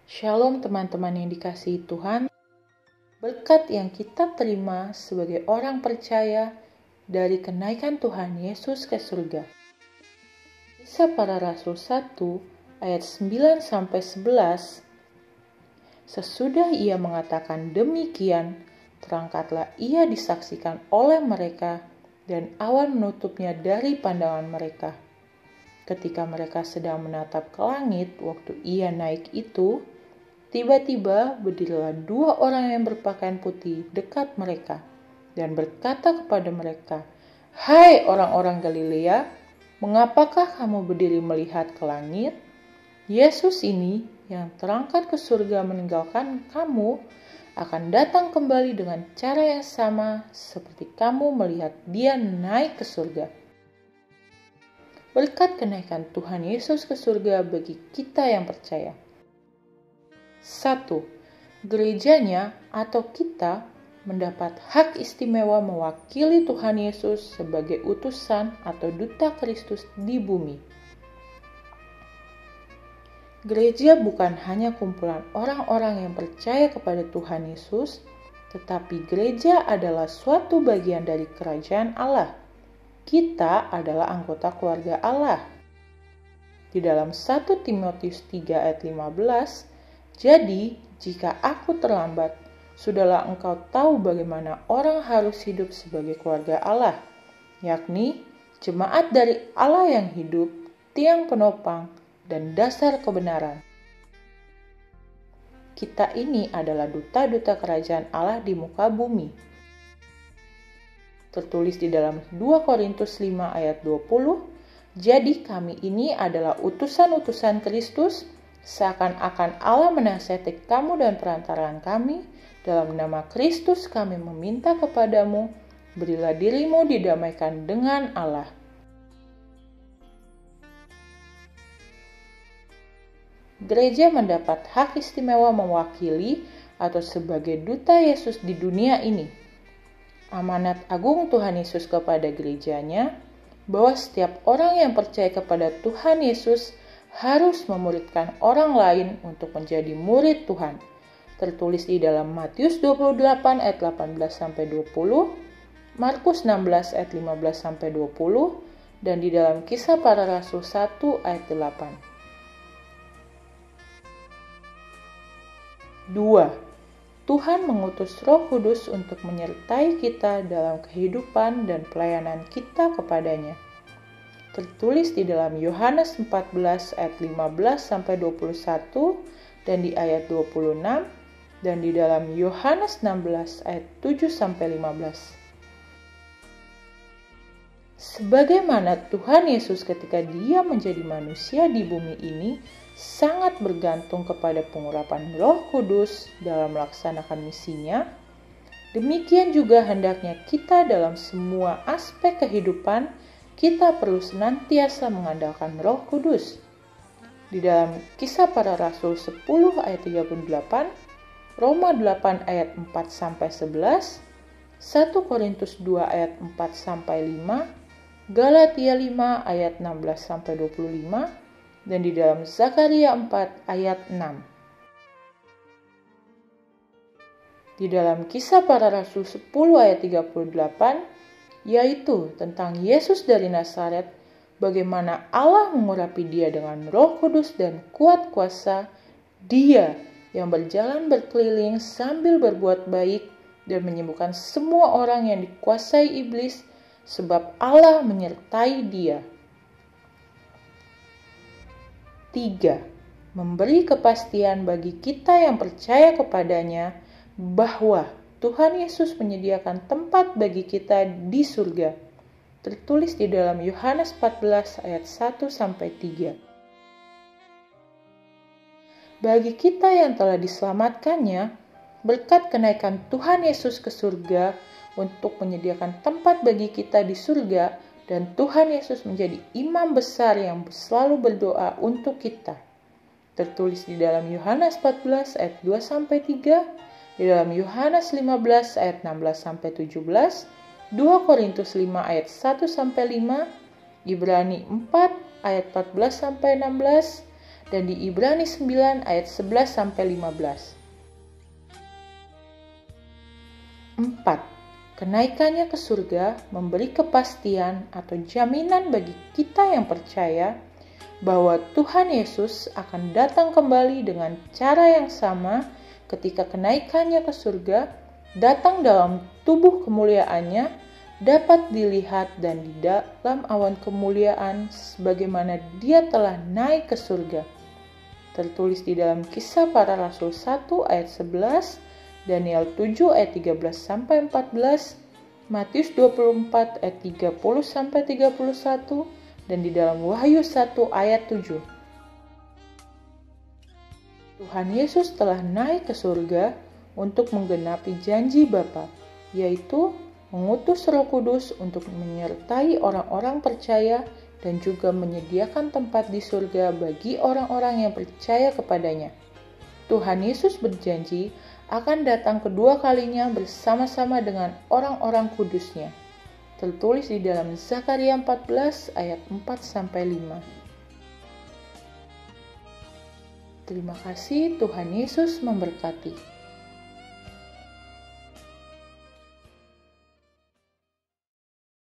Shalom teman-teman yang dikasihi Tuhan. Berkat yang kita terima sebagai orang percaya dari kenaikan Tuhan Yesus ke surga. Kisah Para Rasul 1 ayat 9-11. Sesudah ia mengatakan demikian, terangkatlah ia disaksikan oleh mereka dan awan menutupnya dari pandangan mereka. Ketika mereka sedang menatap ke langit waktu ia naik itu, tiba-tiba berdirilah dua orang yang berpakaian putih dekat mereka dan berkata kepada mereka, "Hai orang-orang Galilea, mengapakah kamu berdiri melihat ke langit? Yesus ini yang terangkat ke surga meninggalkan kamu akan datang kembali dengan cara yang sama seperti kamu melihat dia naik ke surga." Berkat kenaikan Tuhan Yesus ke surga bagi kita yang percaya. 1. Gerejanya atau kita mendapat hak istimewa mewakili Tuhan Yesus sebagai utusan atau duta Kristus di bumi. Gereja bukan hanya kumpulan orang-orang yang percaya kepada Tuhan Yesus, tetapi gereja adalah suatu bagian dari kerajaan Allah. Kita adalah anggota keluarga Allah. Di dalam 1 Timotius 3 ayat 15, jadi jika aku terlambat, sudahlah engkau tahu bagaimana orang harus hidup sebagai keluarga Allah, yakni jemaat dari Allah yang hidup, tiang penopang, dan dasar kebenaran. Kita ini adalah duta-duta kerajaan Allah di muka bumi. Tertulis di dalam 2 Korintus 5 ayat 20, jadi kami ini adalah utusan-utusan Kristus, seakan-akan Allah menasihati kamu dan perantaraan kami, dalam nama Kristus kami meminta kepadamu, berilah dirimu didamaikan dengan Allah. Gereja mendapat hak istimewa mewakili atau sebagai duta Yesus di dunia ini. Amanat agung Tuhan Yesus kepada gerejanya, bahwa setiap orang yang percaya kepada Tuhan Yesus harus memuridkan orang lain untuk menjadi murid Tuhan. Tertulis di dalam Matius 28 ayat 18-20, Markus 16 ayat 15-20, dan di dalam Kisah Para Rasul 1 ayat 8. 2. Tuhan mengutus Roh Kudus untuk menyertai kita dalam kehidupan dan pelayanan kita kepadanya. Tertulis di dalam Yohanes 14 ayat 15-21 dan di ayat 26 dan di dalam Yohanes 16 ayat 7-15. Sebagaimana Tuhan Yesus ketika Dia menjadi manusia di bumi ini sangat bergantung kepada pengurapan Roh Kudus dalam melaksanakan misinya, demikian juga hendaknya kita dalam semua aspek kehidupan, kita perlu senantiasa mengandalkan Roh Kudus. Di dalam Kisah Para Rasul 10 ayat 38, Roma 8 ayat 4-11, 1 Korintus 2 ayat 4-5, Galatia 5 ayat 16-25, dan di dalam Zakaria 4 ayat 6. Di dalam Kisah Para Rasul 10 ayat 38, yaitu tentang Yesus dari Nazaret, bagaimana Allah mengurapi dia dengan Roh Kudus dan kuat kuasa, dia yang berjalan berkeliling sambil berbuat baik dan menyembuhkan semua orang yang dikuasai iblis, sebab Allah menyertai dia. 3. Memberi kepastian bagi kita yang percaya kepadanya bahwa Tuhan Yesus menyediakan tempat bagi kita di surga. Tertulis di dalam Yohanes 14 ayat 1-3. Bagi kita yang telah diselamatkannya, berkat kenaikan Tuhan Yesus ke surga untuk menyediakan tempat bagi kita di surga, dan Tuhan Yesus menjadi imam besar yang selalu berdoa untuk kita. Tertulis di dalam Yohanes 14 ayat 2-3, di dalam Yohanes 15 ayat 16-17, 2 Korintus 5 ayat 1-5, Ibrani 4 ayat 14-16, dan di Ibrani 9 ayat 11-15. 4. Kenaikannya ke surga memberi kepastian atau jaminan bagi kita yang percaya bahwa Tuhan Yesus akan datang kembali dengan cara yang sama ketika kenaikannya ke surga, datang dalam tubuh kemuliaannya, dapat dilihat dan di dalam awan kemuliaan sebagaimana dia telah naik ke surga. Tertulis di dalam Kisah Para Rasul 1 ayat 11, Daniel 7 ayat 13-14, Matius 24 ayat 30-31, dan di dalam Wahyu 1 ayat 7. Tuhan Yesus telah naik ke surga untuk menggenapi janji Bapa, yaitu mengutus Roh Kudus untuk menyertai orang-orang percaya dan juga menyediakan tempat di surga bagi orang-orang yang percaya kepadanya. Tuhan Yesus berjanji akan datang kedua kalinya bersama-sama dengan orang-orang kudusnya. Tertulis di dalam Zakaria 14 ayat 4-5. Terima kasih, Tuhan Yesus memberkati.